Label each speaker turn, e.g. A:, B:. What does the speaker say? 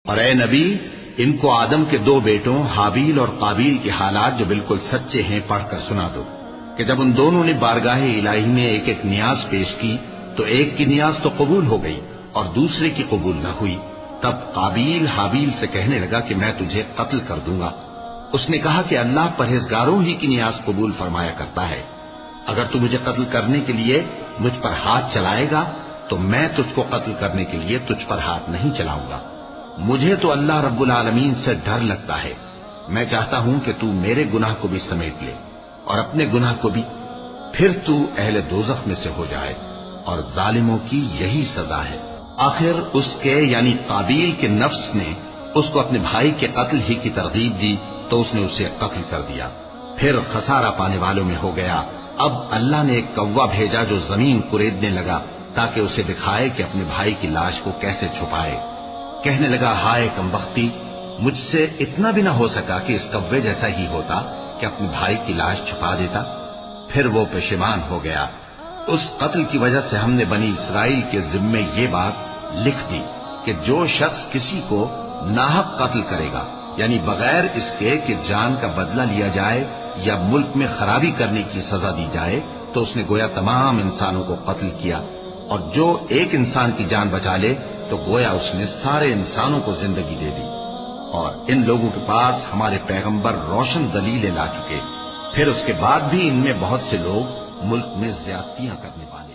A: اور اے نبی، ان کو آدم کے 2 بیٹوں حابیل اور قابیل کے حالات جو بالکل سچے ہیں پڑھ کر سنا دو کہ جب ان دونوں نے بارگاہ الہی میں ایک ایک نیاز پیش کی تو ایک کی نیاز تو قبول ہو گئی اور دوسرے کی قبول نہ ہوئی۔ تب قابیل حابیل سے کہنے لگا کہ میں تجھے قتل کر دوں گا۔ اس نے کہا کہ اللہ پرہیزگاروں ہی کی نیاز قبول فرمایا کرتا ہے، اگر تو مجھے قتل کرنے کے لیے مجھ پر ہاتھ چلائے گا تو میں تجھ کو قتل کرنے کے لیے تجھ پر ہاتھ نہیں چلاؤں گا۔ مجھے تو اللہ رب العالمین سے ڈر لگتا ہے، میں چاہتا ہوں کہ تو میرے گناہ کو بھی سمیٹ لے اور اپنے گناہ کو بھی، پھر تو اہل دوزخ میں سے ہو جائے، اور ظالموں کی یہی سزا ہے۔ آخر اس کے یعنی قابیل کے نفس نے اس کو اپنے بھائی کے قتل ہی کی ترغیب دی تو اس نے اسے قتل کر دیا، پھر خسارہ پانے والوں میں ہو گیا۔ اب اللہ نے ایک کوا بھیجا جو زمین کریدنے لگا تاکہ اسے دکھائے کہ اپنے بھائی کی لاش کو کیسے چھپائے۔ کہنے لگا، ہائے کمبختی، مجھ سے اتنا بھی نہ ہو سکا کہ اس کوے جیسا ہی ہوتا کہ اپنے بھائی کی لاش چھپا دیتا۔ پھر وہ پشیمان ہو گیا۔ اس قتل کی وجہ سے ہم نے بنی اسرائیل کے ذمے یہ بات لکھ دی کہ جو شخص کسی کو ناحق قتل کرے گا، یعنی بغیر اس کے کہ جان کا بدلہ لیا جائے یا ملک میں خرابی کرنے کی سزا دی جائے، تو اس نے گویا تمام انسانوں کو قتل کیا، اور جو ایک انسان کی جان بچا لے تو گویا اس نے سارے انسانوں کو زندگی دے دی۔ اور ان لوگوں کے پاس ہمارے پیغمبر روشن دلیلیں لا چکے، پھر اس کے بعد بھی ان میں بہت سے لوگ ملک میں زیادتیاں کرنے والے